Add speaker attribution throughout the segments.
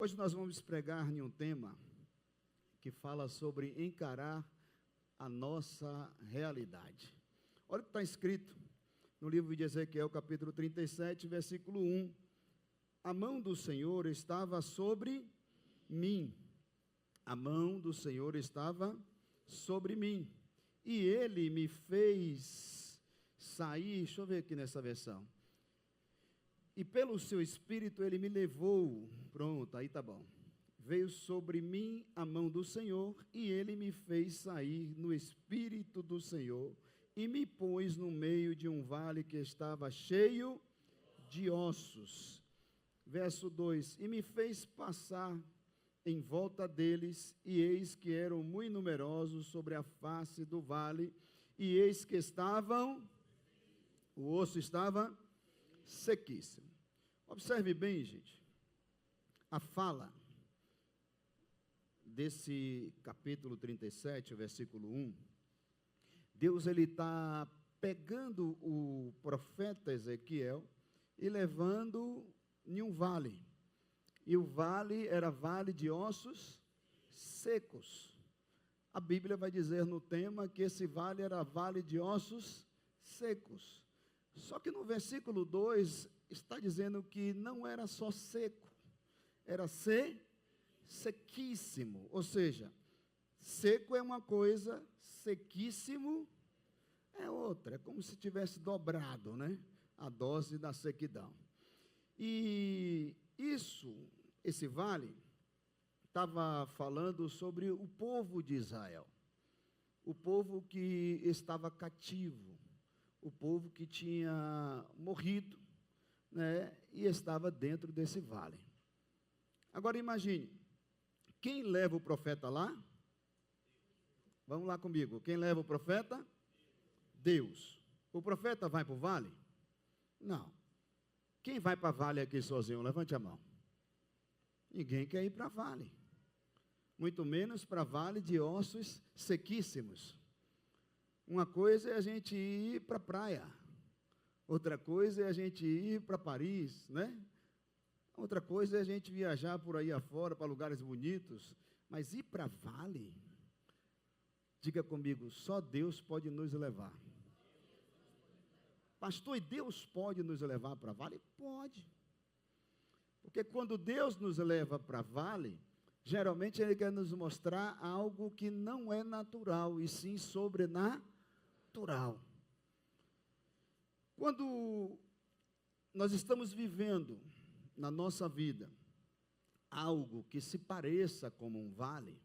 Speaker 1: Hoje nós vamos pregar em um tema que fala sobre encarar a nossa realidade. Olha o que está escrito no livro de Ezequiel, capítulo 37, versículo 1. A mão do Senhor estava sobre mim. A mão do Senhor estava sobre mim. E Ele me fez sair, deixa eu ver aqui nessa versão. E pelo seu Espírito Ele me levou, pronto, aí está bom. Veio sobre mim a mão do Senhor, e Ele me fez sair no Espírito do Senhor, e me pôs no meio de um vale que estava cheio de ossos. Verso 2, e me fez passar em volta deles, e eis que eram muito numerosos sobre a face do vale, e eis que o osso estava sequíssimo. Observe bem, gente, a fala desse capítulo 37, versículo 1, Deus ele está pegando o profeta Ezequiel e levando em um vale, e o vale era vale de ossos secos. A Bíblia vai dizer no tema que esse vale era vale de ossos secos. Só que no versículo 2 está dizendo que não era só seco, era sequíssimo. Ou seja, seco é uma coisa, sequíssimo é outra. É como se tivesse dobrado, né, a dose da sequidão. E esse vale estava falando sobre o povo de Israel, o povo que estava cativo, o povo que tinha morrido, né, e estava dentro desse vale. Agora imagine, quem leva o profeta lá? Vamos lá comigo, quem leva o profeta? Deus. O profeta vai para o vale? Não. Quem vai para vale aqui sozinho? Levante a mão. Ninguém quer ir para vale, muito menos para vale de ossos sequíssimos. Uma coisa é a gente ir para a praia, outra coisa é a gente ir para Paris, né? Outra coisa é a gente viajar por aí afora, para lugares bonitos, mas ir para vale, diga comigo, só Deus pode nos levar. Pastor, e Deus pode nos levar para vale? Pode. Porque quando Deus nos leva para vale, geralmente Ele quer nos mostrar algo que não é natural, e sim sobrenatural. Quando nós estamos vivendo na nossa vida algo que se pareça como um vale,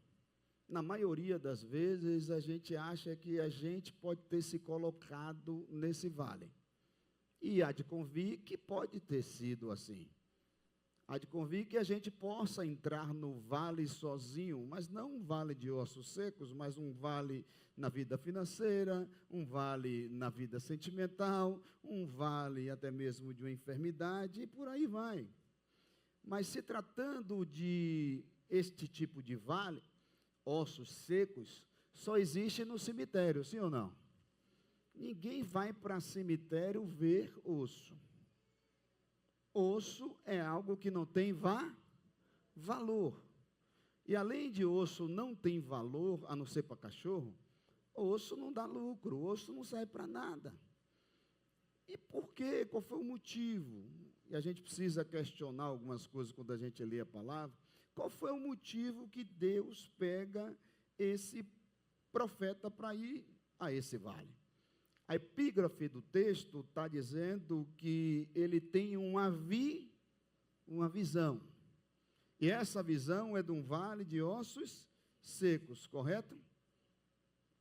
Speaker 1: na maioria das vezes a gente acha que a gente pode ter se colocado nesse vale. E há de convir que pode ter sido assim. Há de convir que a gente possa entrar no vale sozinho, mas não um vale de ossos secos, mas um vale na vida financeira, um vale na vida sentimental, um vale até mesmo de uma enfermidade, e por aí vai. Mas se tratando de este tipo de vale, ossos secos, só existe no cemitério, sim ou não? Ninguém vai para cemitério ver osso. Osso é algo que não tem valor. E além de osso não tem valor, a não ser para cachorro, osso não dá lucro, osso não serve para nada. E por quê? Qual foi o motivo? E a gente precisa questionar algumas coisas quando a gente lê a palavra. Qual foi o motivo que Deus pega esse profeta para ir a esse vale? A epígrafe do texto está dizendo que ele tem uma visão. E essa visão é de um vale de ossos secos, correto?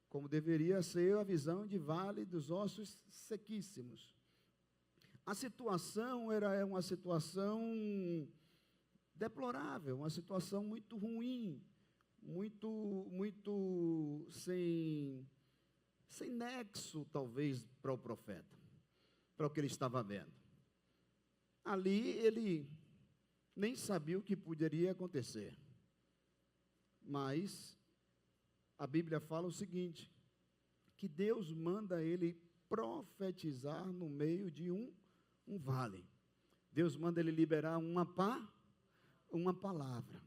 Speaker 1: Como deveria ser a visão de vale dos ossos sequíssimos. A situação era uma situação deplorável, uma situação muito ruim, muito sem nexo, talvez, para o profeta, para o que ele estava vendo. Ali ele nem sabia o que poderia acontecer. Mas a Bíblia fala o seguinte, que Deus manda ele profetizar no meio de um vale. Deus manda ele liberar uma uma palavra.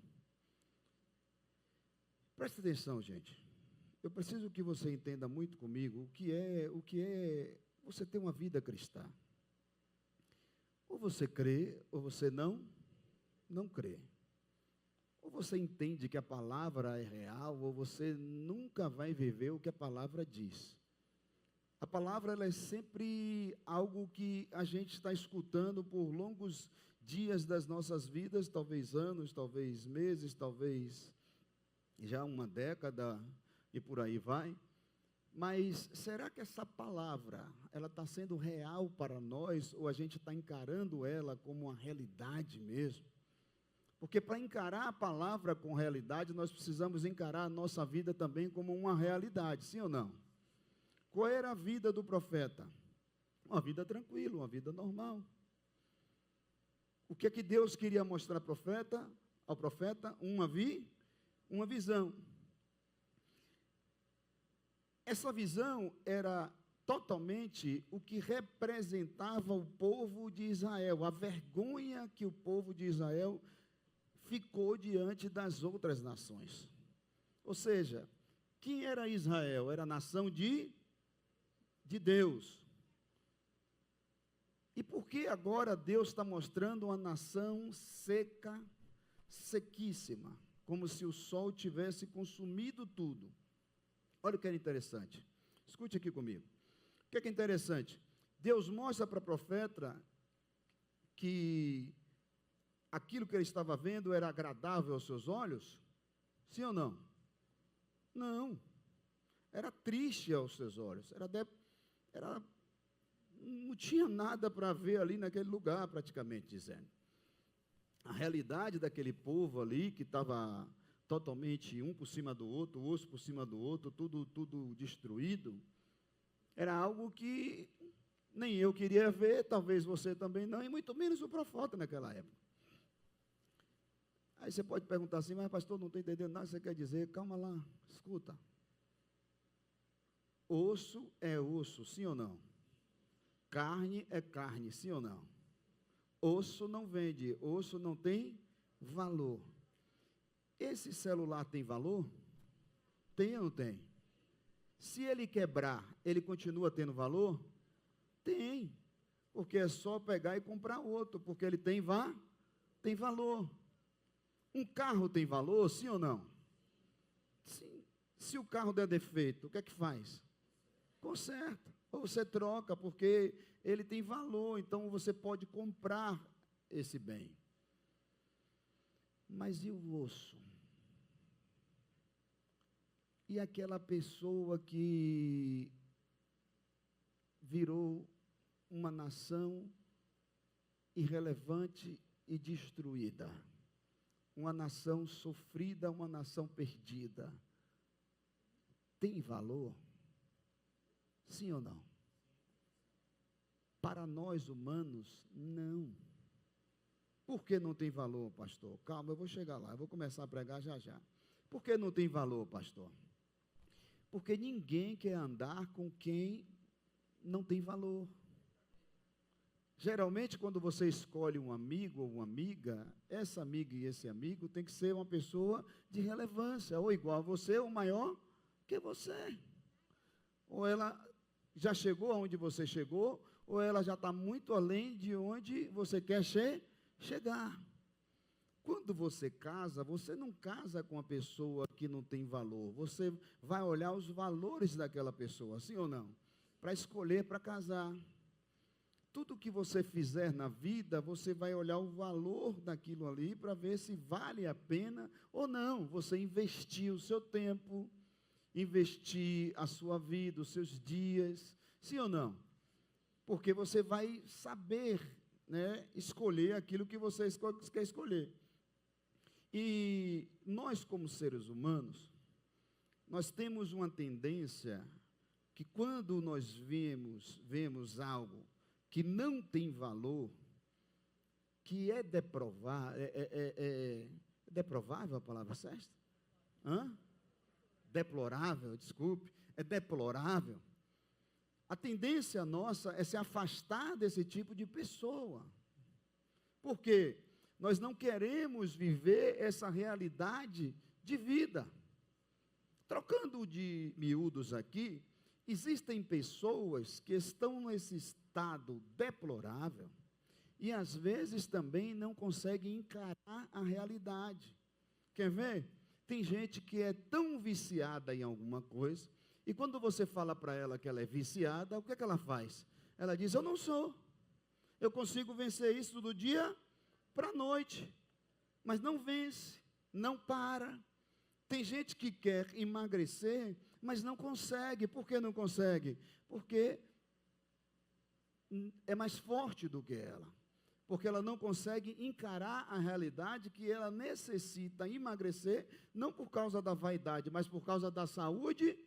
Speaker 1: Preste atenção, gente. Eu preciso que você entenda muito comigo o que é você ter uma vida cristã. Ou você crê, ou você não crê. Ou você entende que a palavra é real, ou você nunca vai viver o que a palavra diz. A palavra ela é sempre algo que a gente está escutando por longos dias das nossas vidas, talvez anos, talvez meses, talvez já uma década e por aí vai. Mas será que essa palavra, ela está sendo real para nós, ou a gente está encarando ela como uma realidade mesmo? Porque para encarar a palavra com realidade, nós precisamos encarar a nossa vida também como uma realidade, sim ou não? Qual era a vida do profeta? Uma vida tranquila, uma vida normal. O que é que Deus queria mostrar ao profeta? Uma visão. Essa visão era totalmente o que representava o povo de Israel, a vergonha que o povo de Israel ficou diante das outras nações. Ou seja, quem era Israel? Era a nação de Deus. E por que agora Deus está mostrando uma nação seca, sequíssima, como se o sol tivesse consumido tudo? Olha o que é interessante. Escute aqui comigo. O que é interessante? Deus mostra para o profeta que aquilo que ele estava vendo era agradável aos seus olhos? Sim ou não? Não. Era triste aos seus olhos. Não tinha nada para ver ali naquele lugar, praticamente dizendo. A realidade daquele povo ali, que estava totalmente um por cima do outro, o osso por cima do outro, tudo destruído, era algo que nem eu queria ver, talvez você também não, e muito menos o profeta naquela época. Aí você pode perguntar assim, mas pastor, não estou entendendo nada que você quer dizer. Calma lá, escuta. Osso é osso, sim ou não? Carne é carne, sim ou não? Osso não vende, osso não tem valor. Esse celular tem valor? Tem ou não tem? Se ele quebrar, ele continua tendo valor? Tem, porque é só pegar e comprar outro, porque ele tem valor. Um carro tem valor, sim ou não? Sim. Se o carro der defeito, o que é que faz? Conserta, ou você troca, porque ele tem valor, então você pode comprar esse bem. Mas e o osso? E aquela pessoa que virou uma nação irrelevante e destruída, uma nação sofrida, uma nação perdida, tem valor? Sim ou não? Para nós humanos, não. Por que não tem valor, pastor? Calma, eu vou chegar lá, eu vou começar a pregar já já. Por que não tem valor, pastor? Porque ninguém quer andar com quem não tem valor. Geralmente, quando você escolhe um amigo ou uma amiga, essa amiga e esse amigo tem que ser uma pessoa de relevância, ou igual a você, ou maior que você. Ou ela já chegou aonde você chegou, ou ela já está muito além de onde você quer chegar. Quando você casa, você não casa com uma pessoa que não tem valor. Você vai olhar os valores daquela pessoa, sim ou não? Para escolher para casar. Tudo que você fizer na vida, você vai olhar o valor daquilo ali para ver se vale a pena ou não. Você investir o seu tempo, investir a sua vida, os seus dias, sim ou não? Porque você vai saber, né, escolher aquilo que você quer escolher. E nós, como seres humanos, nós temos uma tendência que quando nós vemos algo que não tem valor, que é deprovável a palavra certa? Deplorável, desculpe, é deplorável. A tendência nossa é se afastar desse tipo de pessoa. Por quê? Nós não queremos viver essa realidade de vida. Trocando de miúdos aqui, existem pessoas que estão nesse estado deplorável e às vezes também não conseguem encarar a realidade. Quer ver? Tem gente que é tão viciada em alguma coisa, e quando você fala para ela que ela é viciada, o que é que ela faz? Ela diz, eu não sou. Eu consigo vencer isso do dia para a noite. Mas não vence, não para. Tem gente que quer emagrecer, mas não consegue. Por que não consegue? Porque é mais forte do que ela. Porque ela não consegue encarar a realidade que ela necessita emagrecer, não por causa da vaidade, mas por causa da saúde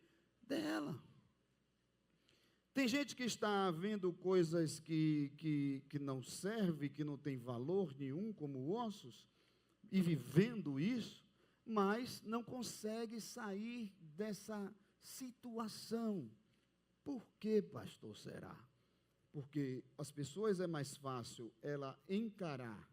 Speaker 1: dela. Tem gente que está vendo coisas que não servem, que não tem valor nenhum, como ossos, e vivendo isso, mas não consegue sair dessa situação. Por que, pastor, será? Porque as pessoas é mais fácil ela encarar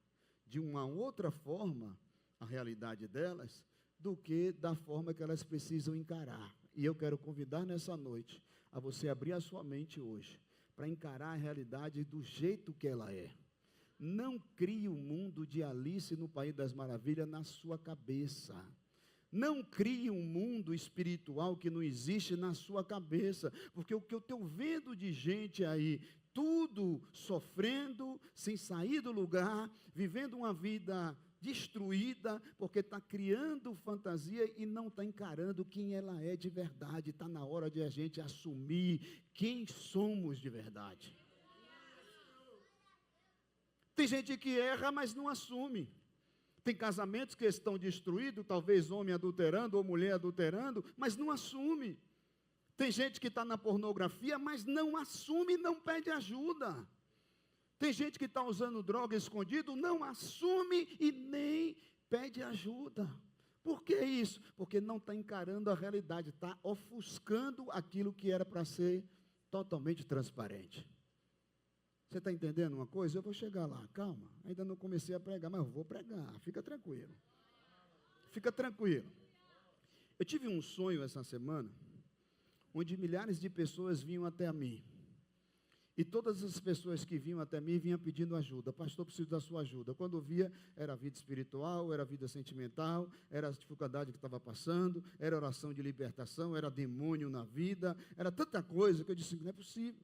Speaker 1: de uma outra forma a realidade delas, do que da forma que elas precisam encarar. E eu quero convidar nessa noite a você abrir a sua mente hoje, para encarar a realidade do jeito que ela é. Não crie o mundo de Alice no País das Maravilhas na sua cabeça. Não crie um mundo espiritual que não existe na sua cabeça, porque o que eu estou vendo de gente aí, tudo sofrendo, sem sair do lugar, vivendo uma vida destruída, porque está criando fantasia e não está encarando quem ela é de verdade. Está na hora de a gente assumir quem somos de verdade. Tem gente que erra, mas não assume. Tem casamentos que estão destruídos, talvez homem adulterando ou mulher adulterando, mas não assume. Tem gente que está na pornografia, mas não assume e não pede ajuda. Tem gente que está usando droga escondido, não assume e nem pede ajuda. Por que isso? Porque não está encarando a realidade, está ofuscando aquilo que era para ser totalmente transparente. Você está entendendo uma coisa? Eu vou chegar lá, calma, ainda não comecei a pregar, mas eu vou pregar, fica tranquilo. Fica tranquilo. Eu tive um sonho essa semana, onde milhares de pessoas vinham até a mim. E todas as pessoas que vinham até mim, vinham pedindo ajuda. Pastor, preciso da sua ajuda. Quando via, era a vida espiritual, era a vida sentimental, era a dificuldade que estava passando, era oração de libertação, era demônio na vida, era tanta coisa que eu disse, não é possível.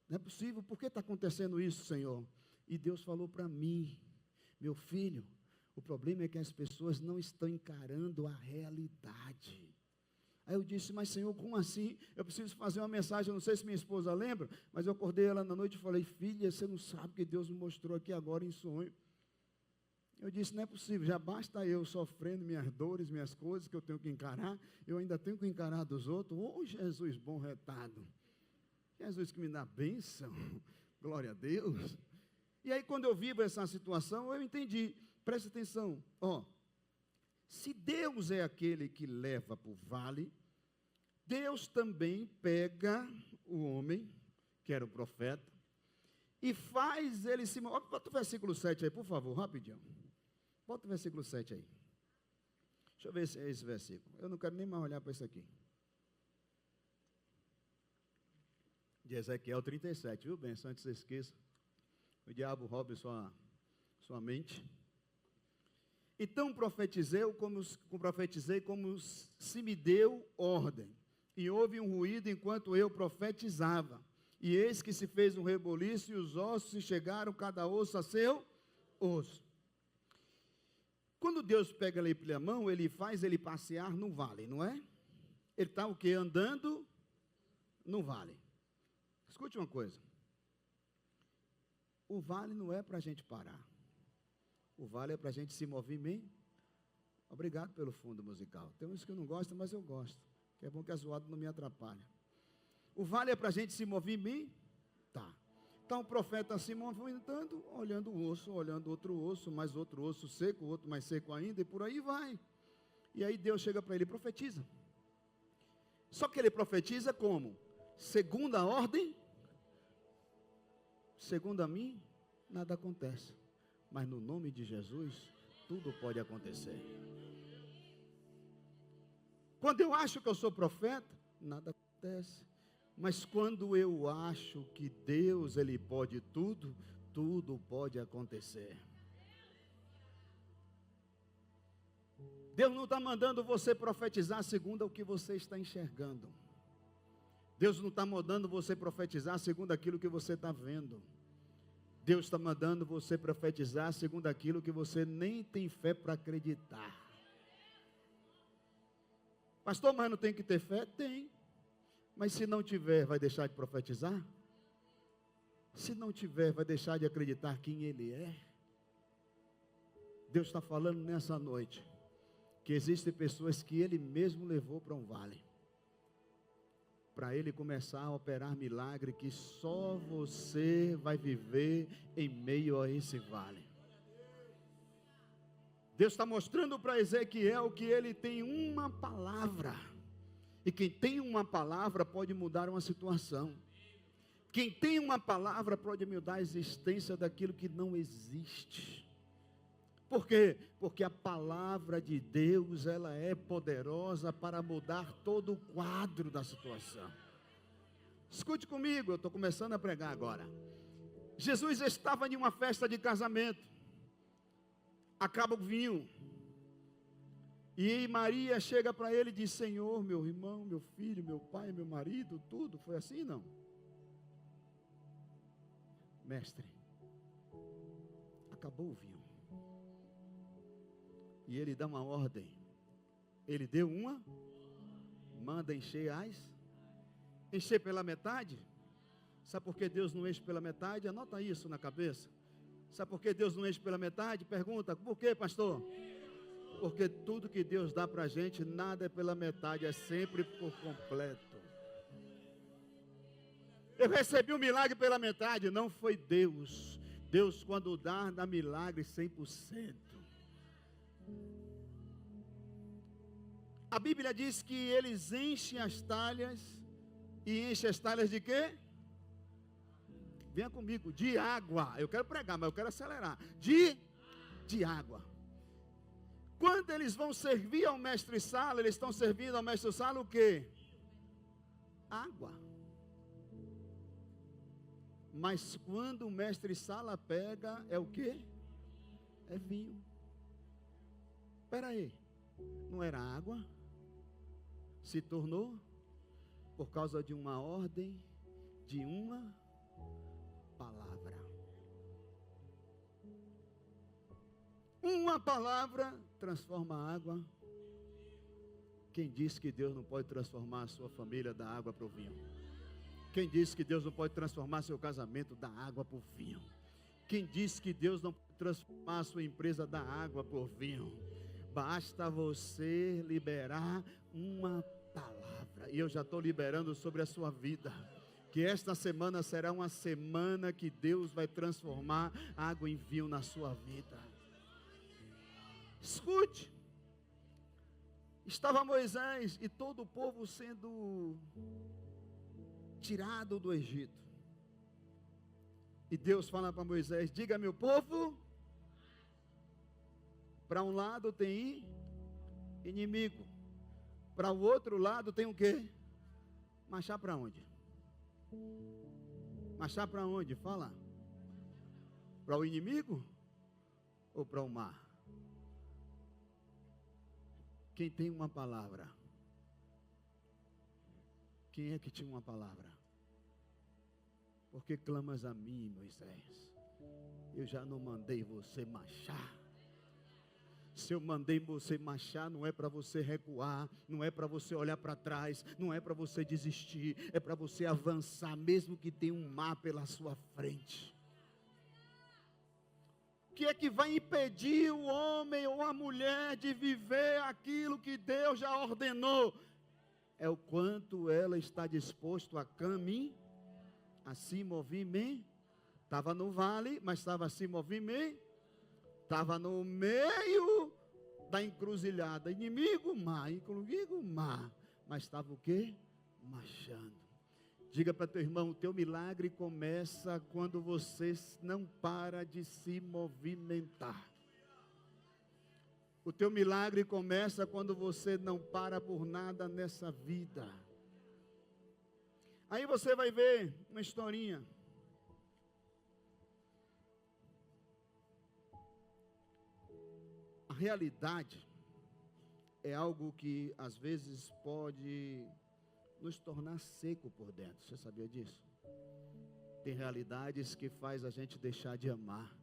Speaker 1: Não é possível, por que está acontecendo isso, Senhor? E Deus falou para mim, meu filho, o problema é que as pessoas não estão encarando a realidade. Aí eu disse, mas Senhor, como assim? Eu preciso fazer uma mensagem, eu não sei se minha esposa lembra, mas eu acordei ela na noite e falei, filha, você não sabe o que Deus me mostrou aqui agora em sonho. Eu disse, não é possível, já basta eu sofrendo minhas dores, minhas coisas que eu tenho que encarar, eu ainda tenho que encarar dos outros. Oh, Jesus bom retado. Jesus que me dá bênção, glória a Deus. E aí quando eu vivo essa situação, eu entendi, presta atenção, se Deus é aquele que leva para o vale, Deus também pega o homem, que era o profeta, e faz ele se... Bota o versículo 7 aí, por favor, rapidinho. Bota o versículo 7 aí. Deixa eu ver se é esse versículo. Eu não quero nem mais olhar para isso aqui. De Ezequiel 37, viu, benção, antes que você esqueça. O diabo roube sua mente. Então profetizei como se me deu ordem. E houve um ruído enquanto eu profetizava. E eis que se fez um reboliço e os ossos se chegaram, cada osso a seu osso. Quando Deus pega ele pela mão, ele faz ele passear no vale, não é? Ele está o quê? Andando no vale. Escute uma coisa. O vale não é para a gente parar. O vale é para a gente se movimentar. Obrigado pelo fundo musical. Tem uns que eu não gosto, mas eu gosto. Que é bom que a zoada não me atrapalhe. O vale é para a gente se movimentar. Então o profeta se movimentando, olhando o osso, olhando outro osso, mais outro osso seco, outro mais seco ainda, e por aí vai. E aí Deus chega para ele e profetiza. Só que ele profetiza como? Segundo a ordem, segundo a mim, nada acontece. Mas no nome de Jesus, tudo pode acontecer. Quando eu acho que eu sou profeta, nada acontece. Mas quando eu acho que Deus, Ele pode tudo, tudo pode acontecer. Deus não está mandando você profetizar segundo o que você está enxergando. Deus não está mandando você profetizar segundo aquilo que você está vendo. Deus está mandando você profetizar segundo aquilo que você nem tem fé para acreditar. Pastor, mas não tem que ter fé? Tem. Mas se não tiver, vai deixar de profetizar? Se não tiver, vai deixar de acreditar quem Ele é? Deus está falando nessa noite que existem pessoas que Ele mesmo levou para um vale, para Ele começar a operar milagre que só você vai viver em meio a esse vale. Deus está mostrando para Ezequiel que ele tem uma palavra, e quem tem uma palavra pode mudar uma situação. Quem tem uma palavra pode mudar a existência daquilo que não existe. Por quê? Porque a palavra de Deus, ela é poderosa para mudar todo o quadro da situação. Escute comigo, eu estou começando a pregar agora. Jesus estava em uma festa de casamento. Acaba o vinho. E Maria chega para ele e diz: Senhor, meu irmão, meu filho, meu pai, meu marido, tudo. Foi assim, não? Mestre, acabou o vinho. E ele dá uma ordem. Ele deu uma, manda encher encher pela metade. Sabe por que Deus não enche pela metade? Anota isso na cabeça. Sabe por que Deus não enche pela metade? Pergunta, por quê, pastor? Porque tudo que Deus dá para a gente, nada é pela metade, é sempre por completo. Eu recebi um milagre pela metade, não foi Deus. Deus, quando dá milagre 100%. A Bíblia diz que eles enchem as talhas. E enchem as talhas de quê? Venha comigo, de água. Eu quero pregar, mas eu quero acelerar. De água. Quando eles vão servir ao mestre Sala, eles estão servindo ao mestre Sala o quê? Água. Mas quando o mestre Sala pega, é o quê? É vinho. Espera aí, não era água? Se tornou por causa de uma ordem, de uma palavra. Uma palavra transforma a água. Quem disse que Deus não pode transformar a sua família da água para o vinho? Quem disse que Deus não pode transformar seu casamento da água para o vinho? Quem disse que Deus não pode transformar a sua empresa da água para o vinho? Basta você liberar uma palavra. E eu já estou liberando sobre a sua vida. Que esta semana será uma semana que Deus vai transformar água em vinho na sua vida. Escute. Estava Moisés e todo o povo sendo tirado do Egito. E Deus fala para Moisés: diga meu povo, para um lado tem inimigo, para o outro lado tem o quê? Marchar para onde? Marchar para onde? Fala. Para o inimigo ou para o mar? Quem tem uma palavra? Quem é que tinha uma palavra? Porque clamas a mim, Moisés? Eu já não mandei você marchar. Se eu mandei você marchar, não é para você recuar, não é para você olhar para trás, não é para você desistir, é para você avançar, mesmo que tenha um mar pela sua frente. O que é que vai impedir o homem ou a mulher de viver aquilo que Deus já ordenou? É o quanto ela está disposto a caminhar, a se movimentar. Estava no vale, mas estava se movimentando. Estava no meio da encruzilhada. Inimigo, mar. Mas estava o quê? Marchando. Diga para teu irmão, o teu milagre começa quando você não para de se movimentar. O teu milagre começa quando você não para por nada nessa vida. Aí você vai ver uma historinha. A realidade é algo que às vezes pode nos tornar seco por dentro. Você sabia disso? Tem realidades que faz a gente deixar de amar.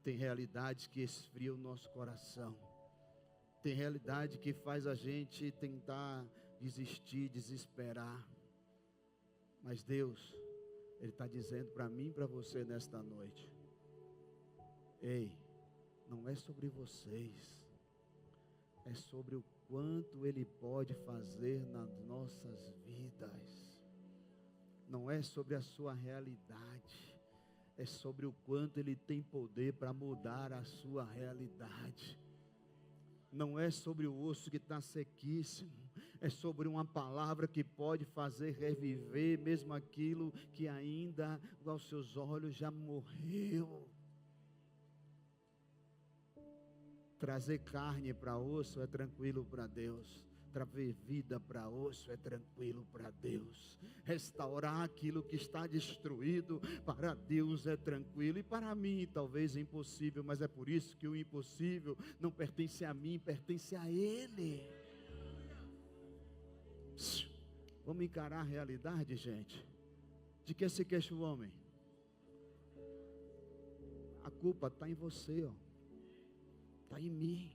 Speaker 1: Tem realidades que esfriam o nosso coração. Tem realidade que faz a gente tentar desistir, desesperar. Mas Deus, Ele está dizendo para mim e para você nesta noite: ei, não é sobre vocês, é sobre o quanto Ele pode fazer nas nossas vidas. Não é sobre a sua realidade, é sobre o quanto Ele tem poder para mudar a sua realidade. Não é sobre o osso que está sequíssimo, é sobre uma palavra que pode fazer reviver mesmo aquilo que ainda aos seus olhos já morreu. Trazer carne para osso é tranquilo para Deus. Trazer vida para osso é tranquilo para Deus. Restaurar aquilo que está destruído para Deus é tranquilo. E para mim talvez é impossível, mas é por isso que o impossível não pertence a mim, pertence a Ele. Vamos encarar a realidade, gente. De que se queixa o homem? A culpa está em você, ó. Está em mim,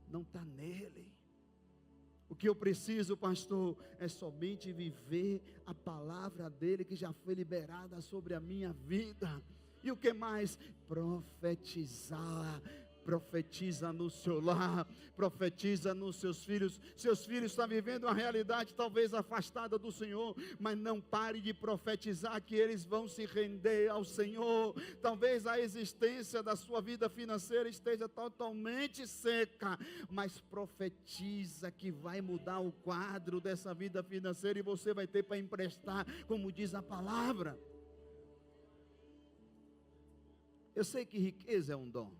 Speaker 1: não está nele. O que eu preciso, pastor, é somente viver a palavra dele que já foi liberada sobre a minha vida. E o que mais? Profetizar. Profetiza no seu lar, profetiza nos seus filhos. Seus filhos estão vivendo uma realidade talvez afastada do Senhor, mas não pare de profetizar que eles vão se render ao Senhor. Talvez a existência da sua vida financeira esteja totalmente seca, mas profetiza que vai mudar o quadro dessa vida financeira e você vai ter para emprestar, como diz a palavra. Eu sei que riqueza é um dom,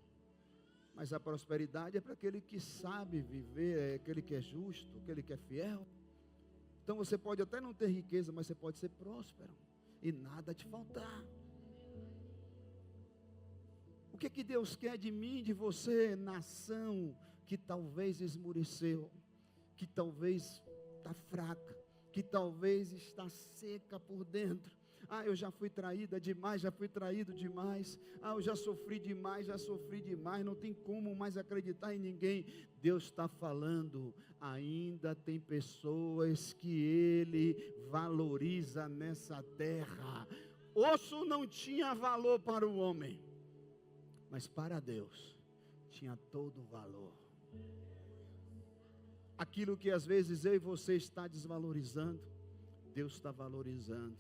Speaker 1: mas a prosperidade é para aquele que sabe viver, é aquele que é justo, aquele que é fiel. Então você pode até não ter riqueza, mas você pode ser próspero e nada te faltar. O que que Deus quer de mim, de você, nação que talvez esmureceu, que talvez está fraca, que talvez está seca por dentro? Ah, eu já fui traída demais, já fui traído demais. Ah, eu já sofri demais, não tem como mais acreditar em ninguém. Deus está falando, ainda tem pessoas que Ele valoriza nessa terra. Osso não tinha valor para o homem, mas para Deus tinha todo o valor. Aquilo que às vezes eu e você está desvalorizando, Deus está valorizando.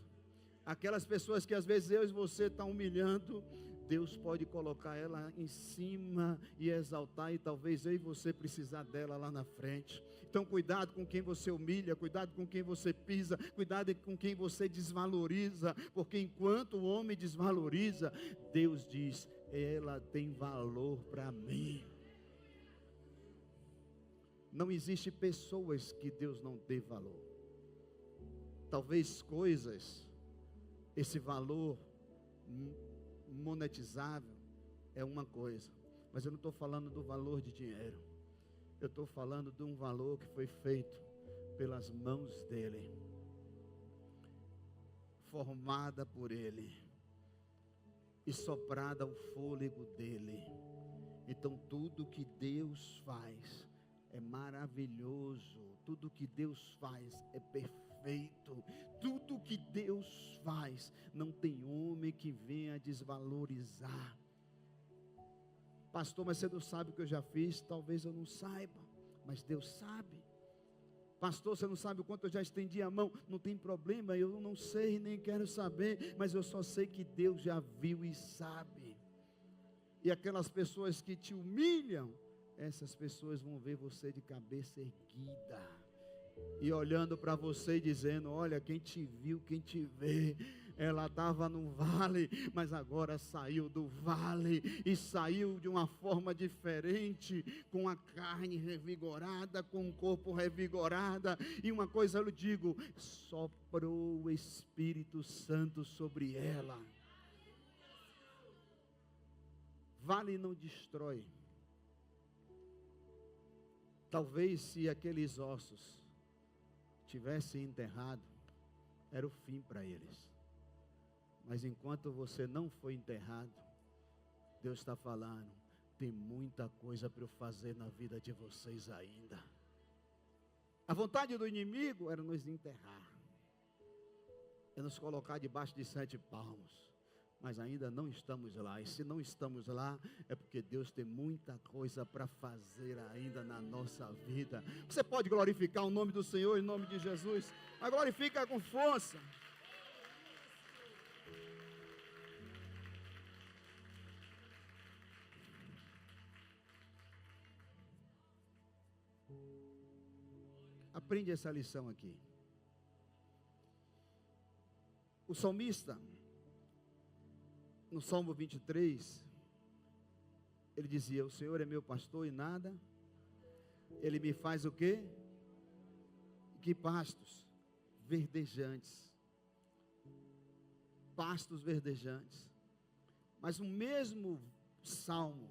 Speaker 1: Aquelas pessoas que às vezes eu e você estão humilhando, Deus pode colocar ela em cima e exaltar, e talvez eu e você precisar dela lá na frente. Então cuidado com quem você humilha, cuidado com quem você pisa, cuidado com quem você desvaloriza, porque enquanto o homem desvaloriza, Deus diz, ela tem valor para mim. Não existe pessoas que Deus não dê valor. Talvez coisas, esse valor monetizável é uma coisa, mas eu não estou falando do valor de dinheiro. Eu estou falando de um valor que foi feito pelas mãos dele, formada por ele e soprada o fôlego dele. Então tudo que Deus faz é maravilhoso, tudo que Deus faz é perfeito, tudo que Deus faz, não tem homem que venha desvalorizar. Pastor, mas você não sabe o que eu já fiz? Talvez eu não saiba, mas Deus sabe. Pastor, você não sabe o quanto eu já estendi a mão? Não tem problema, eu não sei, nem quero saber, mas eu só sei que Deus já viu e sabe. E aquelas pessoas que te humilham, essas pessoas vão ver você de cabeça erguida e olhando para você e dizendo: olha, quem te viu, quem te vê. Ela estava no vale, mas agora saiu do vale e saiu de uma forma diferente, com a carne revigorada, com o corpo revigorada. E uma coisa eu lhe digo: soprou o Espírito Santo sobre ela. Vale não destrói. Talvez se aqueles ossos tivessem enterrado, era o fim para eles. Mas enquanto você não foi enterrado, Deus está falando: tem muita coisa para eu fazer na vida de vocês ainda. A vontade do inimigo era nos enterrar, é nos colocar debaixo de 7 palmos. Mas ainda não estamos lá. E se não estamos lá, é porque Deus tem muita coisa para fazer ainda na nossa vida. Você pode glorificar o nome do Senhor em nome de Jesus, mas glorifica com força. Aprende essa lição aqui. O salmista, no Salmo 23, ele dizia: o Senhor é meu pastor e nada, Ele me faz o quê? Que pastos verdejantes. Pastos verdejantes. Mas o mesmo salmo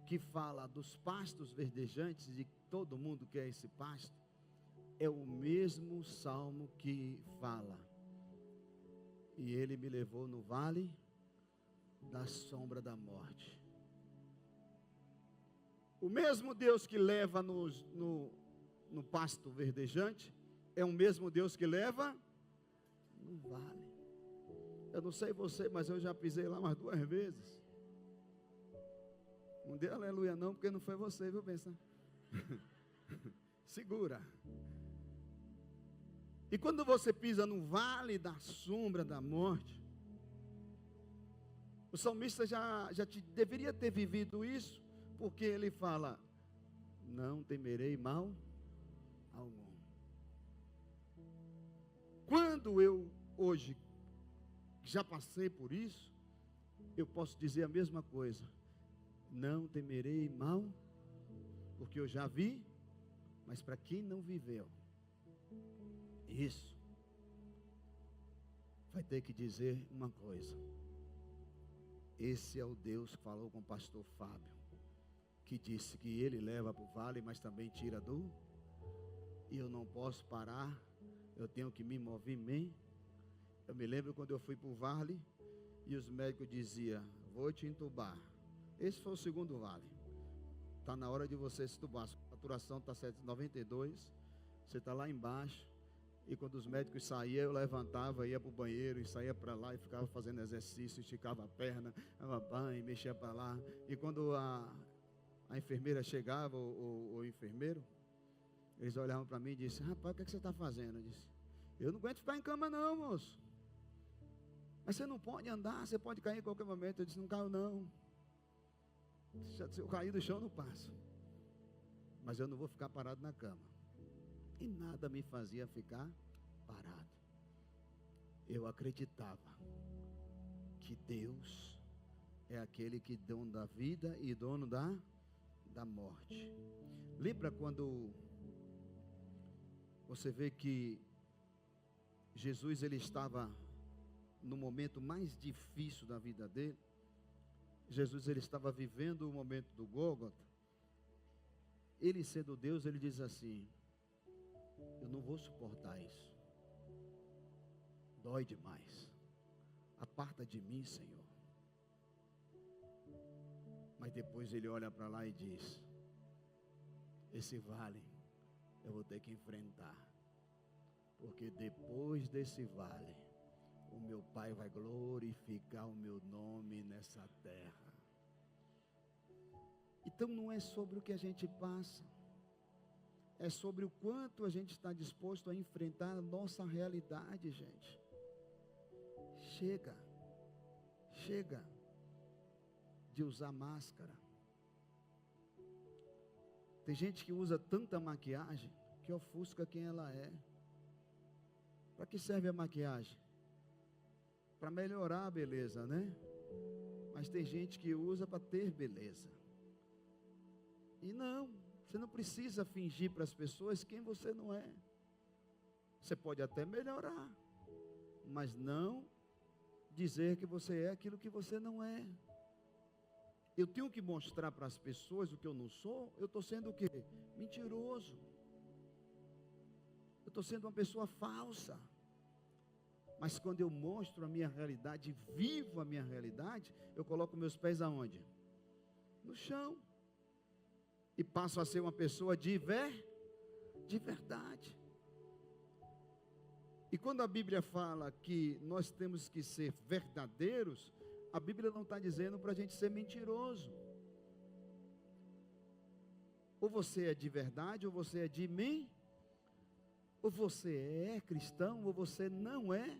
Speaker 1: que fala dos pastos verdejantes, e todo mundo quer esse pasto, é o mesmo salmo que fala: e Ele me levou no vale da sombra da morte. O mesmo Deus que leva no pasto verdejante, é o mesmo Deus que leva no vale. Eu não sei você, mas eu já pisei lá umas 2 vezes. Não dê aleluia não, porque não foi você, viu, pensa? Segura. E quando você pisa no vale da sombra da morte, o salmista deveria ter vivido isso, porque ele fala: não temerei mal algum. Quando eu hoje já passei por isso, eu posso dizer a mesma coisa: não temerei mal, porque eu já vi. Mas para quem não viveu isso, vai ter que dizer uma coisa: esse é o Deus que falou com o pastor Fábio, que disse que Ele leva para o vale, mas também tira do, e eu não posso parar, eu tenho que me mover. Eu me lembro quando eu fui para o vale, e os médicos diziam: vou te entubar. Esse foi o segundo vale. Está na hora de você se entubar. A saturação está 792, você está lá embaixo. E quando os médicos saíam, eu levantava, ia para o banheiro e saía para lá e ficava fazendo exercício, esticava a perna, dava banho, mexia para lá. E quando a enfermeira chegava, o enfermeiro, eles olhavam para mim e disseram: rapaz, o que você está fazendo? Eu disse: eu não aguento ficar em cama não, moço. Mas você não pode andar, você pode cair em qualquer momento. Eu disse: não caio não. Se eu cair do chão, eu não passo. Mas eu não vou ficar parado na cama. E nada me fazia ficar parado. Eu acreditava que Deus é aquele que é dono da vida e dono da morte. Lembra quando você vê que Jesus, ele estava no momento mais difícil da vida dele? Jesus, ele estava vivendo o momento do Gólgota. Ele sendo Deus, ele diz assim: eu não vou suportar isso, dói demais, aparta de mim, Senhor. Mas depois ele olha para lá e diz: esse vale eu vou ter que enfrentar, porque depois desse vale o meu Pai vai glorificar o meu nome nessa terra. Então não é sobre o que a gente passa, é sobre o quanto a gente está disposto a enfrentar a nossa realidade, gente. Chega de usar máscara. Tem gente que usa tanta maquiagem que ofusca quem ela é. Para que serve a maquiagem? Para melhorar a beleza, né? Mas tem gente que usa para ter beleza. E não, você não precisa fingir para as pessoas quem você não é. Você pode até melhorar, mas não dizer que você é aquilo que você não é. Eu tenho que mostrar para as pessoas o que eu não sou. Eu estou sendo o quê? Mentiroso. Eu estou sendo uma pessoa falsa. Mas quando eu mostro a minha realidade, vivo a minha realidade, eu coloco meus pés aonde? No chão. E passo a ser uma pessoa de verdade. E quando a Bíblia fala que nós temos que ser verdadeiros, a Bíblia não está dizendo para a gente ser mentiroso. Ou você é de verdade, ou você é de mim. Ou você é cristão, ou você não é.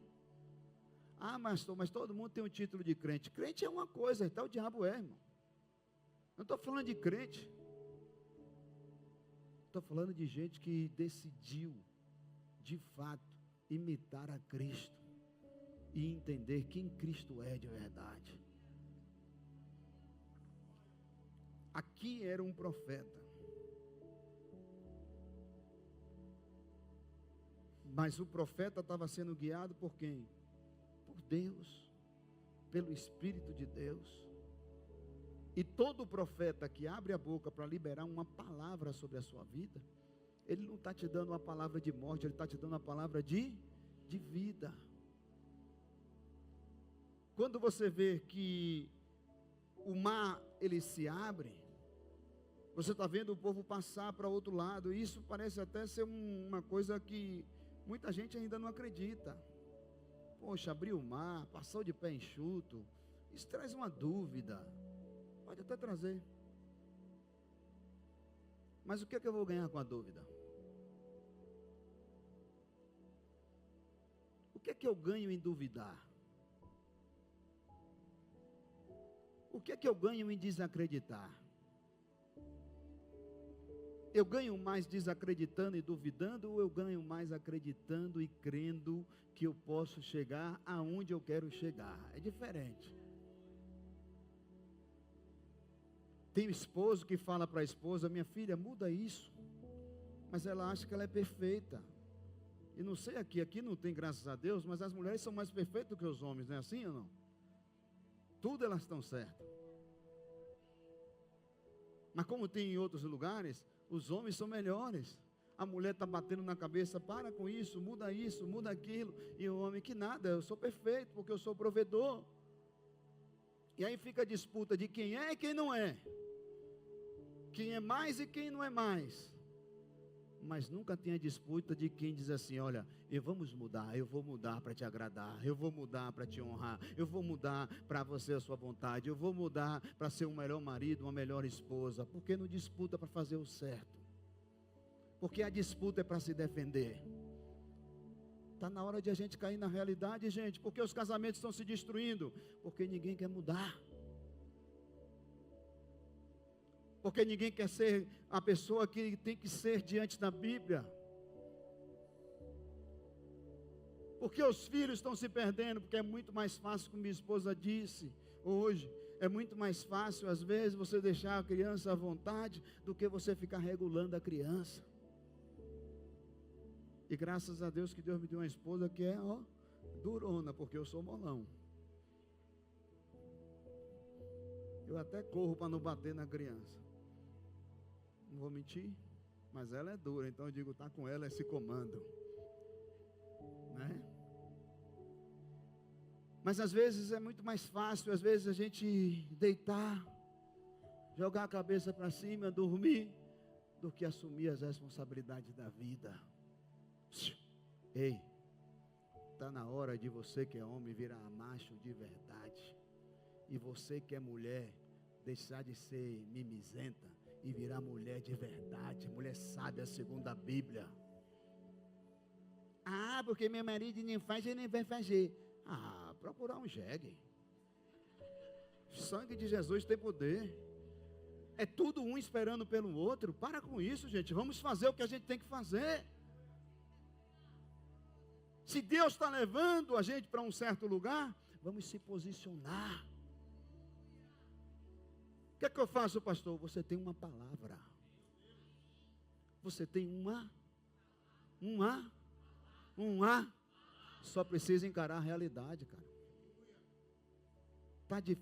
Speaker 1: Ah, mas todo mundo tem um título de crente. Crente é uma coisa, até o diabo é, irmão. Não estou falando de crente. Estou falando de gente que decidiu, de fato, imitar a Cristo. E entender quem Cristo é de verdade. Aqui era um profeta. Mas o profeta estava sendo guiado por quem? Por Deus, pelo Espírito de Deus. E todo profeta que abre a boca para liberar uma palavra sobre a sua vida, ele não está te dando uma palavra de morte, ele está te dando uma palavra de vida. Quando você vê que o mar, ele se abre, você está vendo o povo passar para outro lado, e isso parece até ser uma coisa que muita gente ainda não acredita. Poxa, abriu o mar, passou de pé enxuto, isso traz uma dúvida, pode até trazer. Mas o que é que eu vou ganhar com a dúvida? O que é que eu ganho em duvidar? O que é que eu ganho em desacreditar? Eu ganho mais desacreditando e duvidando, ou eu ganho mais acreditando e crendo que eu posso chegar aonde eu quero chegar? É diferente. Tem um esposo que fala para a esposa: minha filha, muda isso. Mas ela acha que ela é perfeita. E não sei aqui não tem, graças a Deus, mas as mulheres são mais perfeitas do que os homens, não é assim ou não? Tudo elas estão certas. Mas como tem em outros lugares, os homens são melhores. A mulher está batendo na cabeça: para com isso, muda aquilo. E o homem: que nada, eu sou perfeito, porque eu sou provedor. E aí fica a disputa de quem é e quem não é. Quem é mais e quem não é mais. Mas nunca tem a disputa de quem diz assim: olha, eu vou mudar para te agradar, eu vou mudar para te honrar, eu vou mudar para você a sua vontade, eu vou mudar para ser um melhor marido, uma melhor esposa. Porque não disputa para fazer o certo? Porque a disputa é para se defender. Está na hora de a gente cair na realidade, gente. Porque os casamentos estão se destruindo? Porque ninguém quer mudar. Porque ninguém quer ser a pessoa que tem que ser diante da Bíblia. Porque os filhos estão se perdendo, porque é muito mais fácil, como minha esposa disse hoje, é muito mais fácil às vezes você deixar a criança à vontade do que você ficar regulando a criança. E graças a Deus que Deus me deu uma esposa que é durona, porque eu sou molão. Eu até corro para não bater na criança. Não vou mentir, mas ela é dura, então eu digo: está com ela esse comando, né? Mas às vezes é muito mais fácil, às vezes a gente deitar, jogar a cabeça para cima, dormir, do que assumir as responsabilidades da vida. Ei, está na hora de você que é homem virar macho de verdade, e você que é mulher deixar de ser mimizenta e virar mulher de verdade, mulher sábia segundo a Bíblia. Ah, porque meu marido nem faz, ele nem vai fazer. Ah, procurar um jegue. O sangue de Jesus tem poder. É tudo um esperando pelo outro. Para com isso, gente. Vamos fazer o que a gente tem que fazer. Se Deus está levando a gente para um certo lugar, vamos se posicionar. O que é que eu faço, pastor? Você tem uma palavra. Você tem uma. Só precisa encarar a realidade, cara.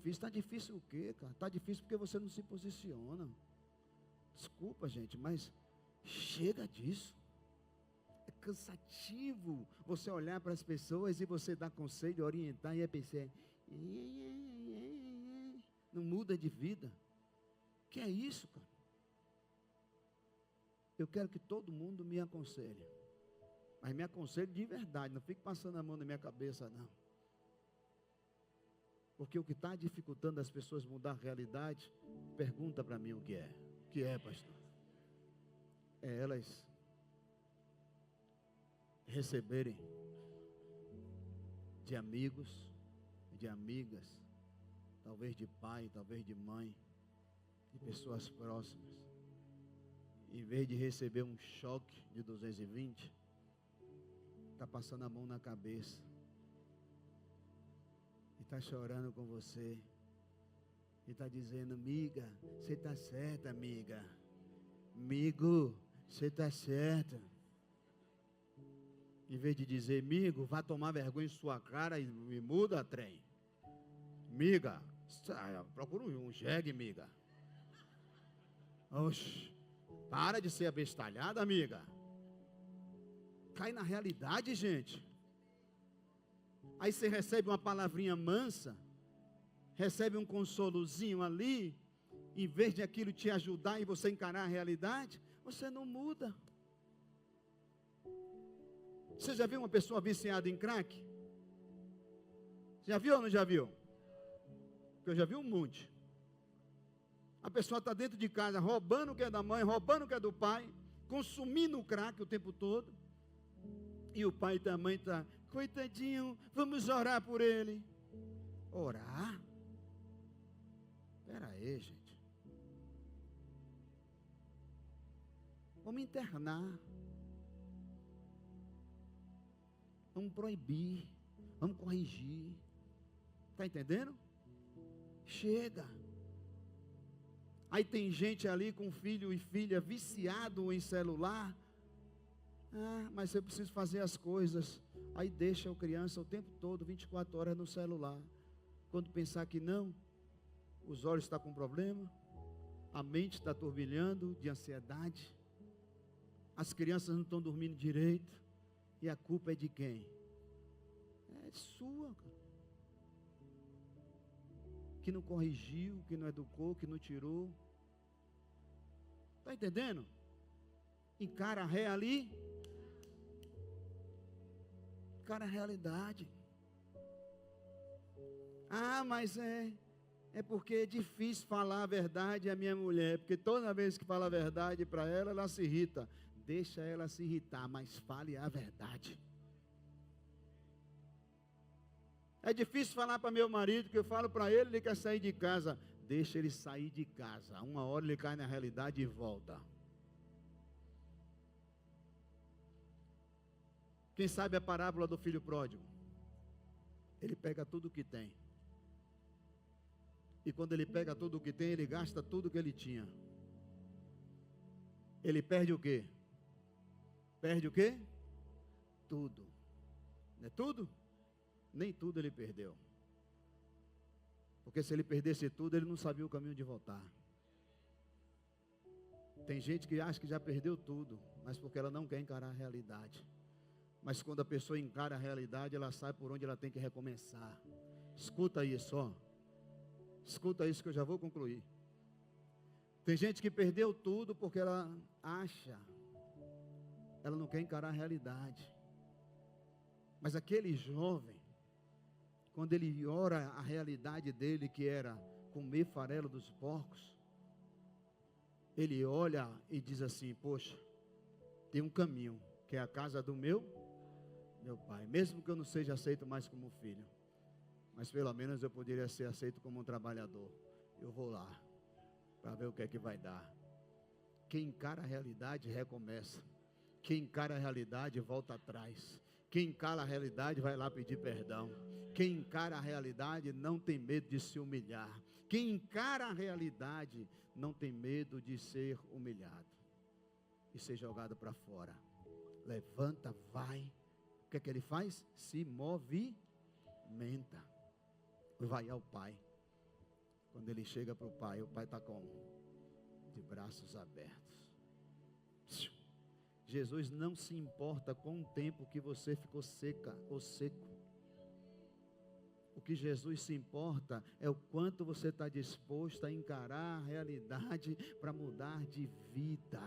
Speaker 1: Está difícil o quê, cara? Está difícil porque você não se posiciona. Desculpa, gente, mas chega disso. É cansativo você olhar para as pessoas e você dar conselho, orientar e a pessoa não muda de vida. Que é isso, cara? Eu quero que todo mundo me aconselhe. Mas me aconselhe de verdade, não fique passando a mão na minha cabeça, não. Porque o que está dificultando as pessoas mudar a realidade, pergunta para mim o que é. O que é, pastor? É elas receberem de amigos, de amigas, talvez de pai, talvez de mãe, de pessoas próximas. Em vez de receber um choque de 220, está passando a mão na cabeça. E está chorando com você. E está dizendo, amiga, você está certa, amiga. Amigo, você está certo. Em vez de dizer, amigo, vá tomar vergonha em sua cara e me muda, trem. Amiga, procura um jegue, amiga. Oxe, para de ser abestalhada, amiga. Cai na realidade, gente. Aí você recebe uma palavrinha mansa, recebe um consolozinho ali, em vez de aquilo te ajudar e você encarar a realidade, você não muda. Você já viu uma pessoa viciada em crack? Já viu ou não já viu? Porque eu já vi um monte. A pessoa está dentro de casa, roubando o que é da mãe, roubando o que é do pai, consumindo o crack o tempo todo. E o pai e a mãe estão, coitadinho, vamos orar por ele. Orar? Espera aí, gente. Vamos internar. Vamos proibir. Vamos corrigir. Está entendendo? Chega. Aí tem gente ali com filho e filha viciado em celular. Ah, mas eu preciso fazer as coisas. Aí deixa a criança o tempo todo, 24 horas no celular. Quando pensar que não, os olhos estão com problema, a mente está turbilhando de ansiedade, as crianças não estão dormindo direito, e a culpa é de quem? É sua, cara. Que não corrigiu, que não educou, que não tirou. Está entendendo? Encara a Encara a realidade. Ah, mas é porque é difícil falar a verdade à minha mulher, porque toda vez que fala a verdade para ela, ela se irrita. Deixa ela se irritar, mas fale a verdade. É difícil falar para meu marido, que eu falo para ele, ele quer sair de casa. Deixa ele sair de casa. Uma hora ele cai na realidade e volta. Quem sabe a parábola do filho pródigo? Ele pega tudo o que tem. E quando ele pega tudo o que tem, ele gasta tudo o que ele tinha. Ele perde o quê? Perde o quê? Tudo. Não é tudo? Nem tudo ele perdeu. Porque se ele perdesse tudo, ele não sabia o caminho de voltar. Tem gente que acha que já perdeu tudo, mas porque ela não quer encarar a realidade. Mas quando a pessoa encara a realidade, ela sabe por onde ela tem que recomeçar. Escuta isso, ó. Escuta isso que eu já vou concluir. Tem gente que perdeu tudo porque ela acha, ela não quer encarar a realidade. Mas aquele jovem, quando ele ora a realidade dele, que era comer farelo dos porcos, ele olha e diz assim, poxa, tem um caminho, que é a casa do meu pai. Mesmo que eu não seja aceito mais como filho, mas pelo menos eu poderia ser aceito como um trabalhador. Eu vou lá. para ver o que é que vai dar. Quem encara a realidade recomeça. Quem encara a realidade volta atrás. Quem encara a realidade vai lá pedir perdão. Quem encara a realidade não tem medo de se humilhar. Quem encara a realidade não tem medo de ser humilhado e ser jogado para fora. Levanta, vai. O que é que ele faz? Se movimenta. Vai ao Pai. Quando ele chega para o Pai está como? De braços abertos. Jesus não se importa com o tempo que você ficou seca ou seco. O que Jesus se importa é o quanto você está disposto a encarar a realidade para mudar de vida.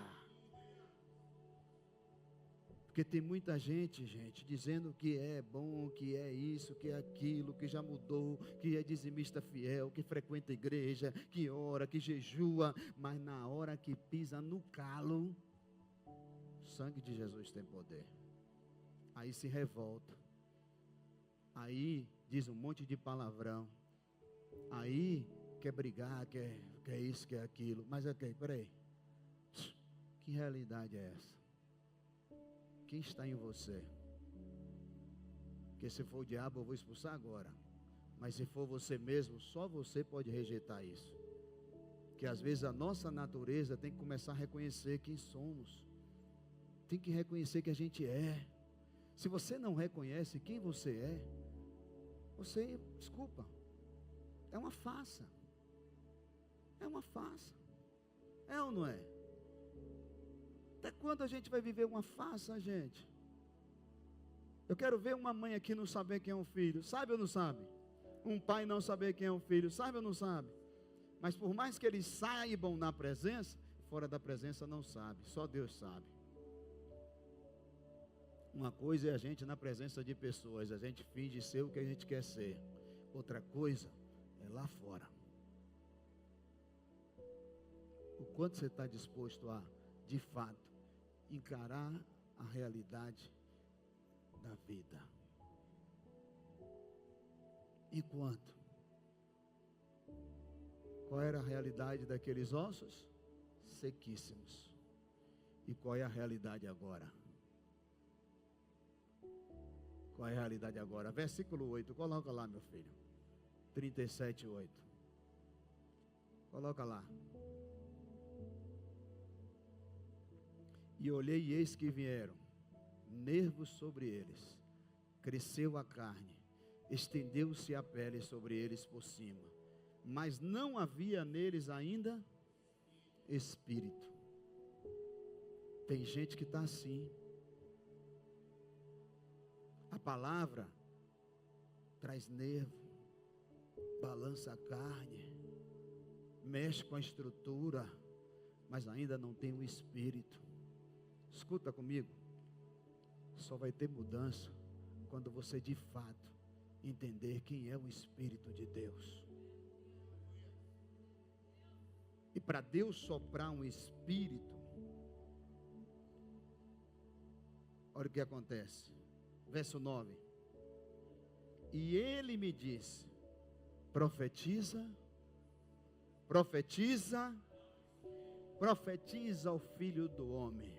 Speaker 1: Porque tem muita gente, dizendo que é bom, que é isso, que é aquilo, que já mudou, que é dizimista fiel, que frequenta a igreja, que ora, que jejua, mas na hora que pisa no calo, o sangue de Jesus tem poder. Aí se revolta. Aí diz um monte de palavrão. Aí quer brigar, quer isso, quer aquilo. Mas ok, peraí. Que realidade é essa? Quem está em você? Porque se for o diabo eu vou expulsar agora. Mas se for você mesmo, só você pode rejeitar isso. Que às vezes a nossa natureza tem que começar a reconhecer quem somos. Tem que reconhecer que a gente é. Se você não reconhece quem você é, você, desculpa, é uma farsa. É uma farsa. É ou não é? Até quando a gente vai viver uma farsa, gente? Eu quero ver uma mãe aqui não saber quem é um filho. Sabe ou não sabe? Um pai não saber quem é um filho. Sabe ou não sabe? Mas por mais que eles saibam na presença, fora da presença não sabe. Só Deus sabe. Uma coisa é a gente na presença de pessoas, a gente finge ser o que a gente quer ser. Outra coisa é lá fora. O quanto você está disposto a, de fato, encarar a realidade da vida. E quanto? Qual era a realidade daqueles ossos? Sequíssimos. E qual é a realidade agora? Qual é a realidade agora? Versículo 8, coloca lá, meu filho. 37, 8. Coloca lá. E olhei e eis que vieram nervos sobre eles. Cresceu a carne, estendeu-se a pele sobre eles por cima. Mas não havia neles ainda espírito. Tem gente que está assim. A palavra traz nervo, balança a carne, mexe com a estrutura, mas ainda não tem o espírito. Escuta comigo, só vai ter mudança quando você de fato entender quem é o Espírito de Deus. E para Deus soprar um espírito, olha o que acontece. Verso 9. E ele me disse: profetiza, profetiza, profetiza ao Filho do Homem.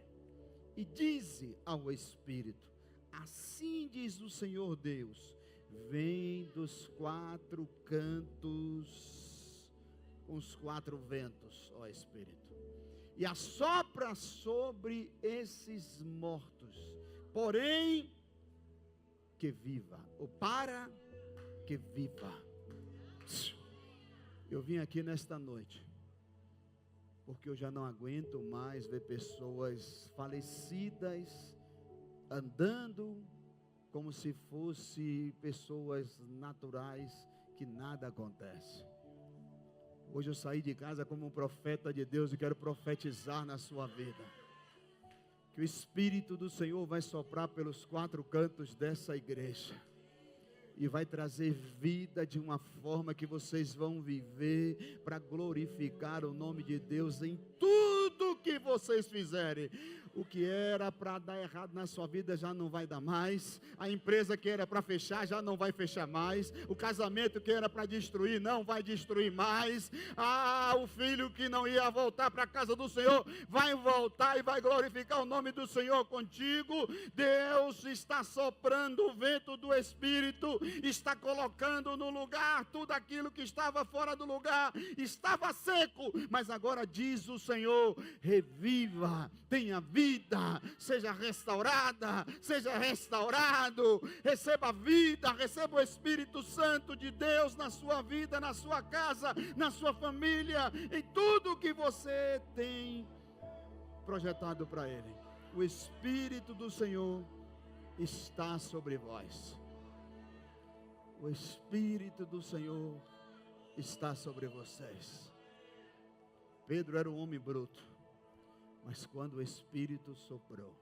Speaker 1: E dize ao Espírito: assim diz o Senhor Deus, vem dos quatro cantos, com os quatro ventos, ó Espírito, e assopra sobre esses mortos, porém, que viva, ou para que viva. Eu vim aqui nesta noite, porque eu já não aguento mais ver pessoas falecidas, andando, como se fossem pessoas naturais, que nada acontece. Hoje eu saí de casa como um profeta de Deus e quero profetizar na sua vida. Que o Espírito do Senhor vai soprar pelos quatro cantos dessa igreja. E vai trazer vida de uma forma que vocês vão viver para glorificar o nome de Deus em tudo que vocês fizerem. O que era para dar errado na sua vida já não vai dar mais. A empresa que era para fechar já não vai fechar mais. O casamento que era para destruir não vai destruir mais. O filho que não ia voltar para a casa do Senhor vai voltar e vai glorificar o nome do Senhor contigo. Deus está soprando o vento do Espírito, está colocando no lugar tudo aquilo que estava fora do lugar. Estava seco, mas agora diz o Senhor: reviva, tenha vida, seja restaurada, seja restaurado, receba a vida, receba o Espírito Santo de Deus na sua vida, na sua casa, na sua família, em tudo que você tem projetado para Ele. O Espírito do Senhor está sobre vós. O Espírito do Senhor está sobre vocês. Pedro era um homem bruto, mas quando o Espírito soprou,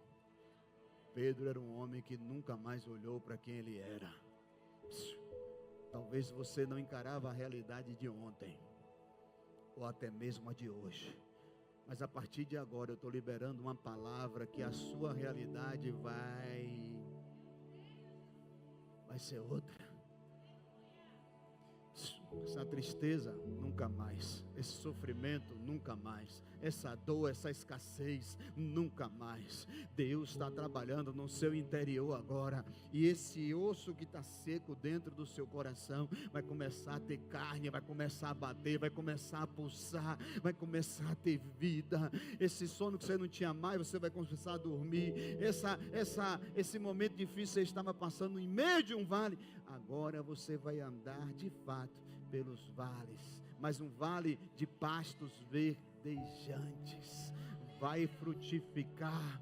Speaker 1: Pedro era um homem que nunca mais olhou para quem ele era. Talvez você não encarava a realidade de ontem, ou até mesmo a de hoje, mas a partir de agora eu estou liberando uma palavra que a sua realidade vai ser outra. Essa tristeza, nunca mais. Esse sofrimento, nunca mais. Essa dor, essa escassez, nunca mais. Deus está trabalhando no seu interior agora. E esse osso que está seco dentro do seu coração vai começar a ter carne, vai começar a bater, vai começar a pulsar, vai começar a ter vida. Esse sono que você não tinha mais, você vai começar a dormir. Esse momento difícil você estava passando em meio de um vale. Agora você vai andar de fato pelos vales, mas um vale de pastos verdejantes. Vai frutificar,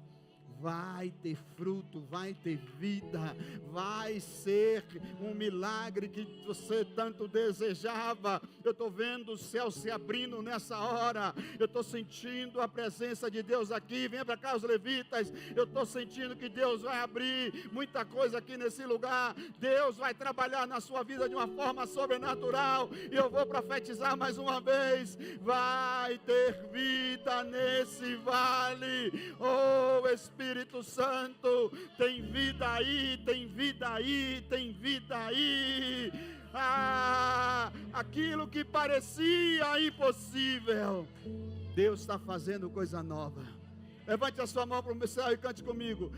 Speaker 1: vai ter fruto, vai ter vida, vai ser um milagre que você tanto desejava. Eu estou vendo o céu se abrindo nessa hora, eu estou sentindo a presença de Deus aqui. Venha para cá os levitas, eu estou sentindo que Deus vai abrir muita coisa aqui nesse lugar. Deus vai trabalhar na sua vida de uma forma sobrenatural, e eu vou profetizar mais uma vez: vai ter vida nesse vale. Oh Espírito Santo, tem vida aí, tem vida aí, tem vida aí. Aquilo que parecia impossível, Deus está fazendo coisa nova. Levante a sua mão para o céu e cante comigo: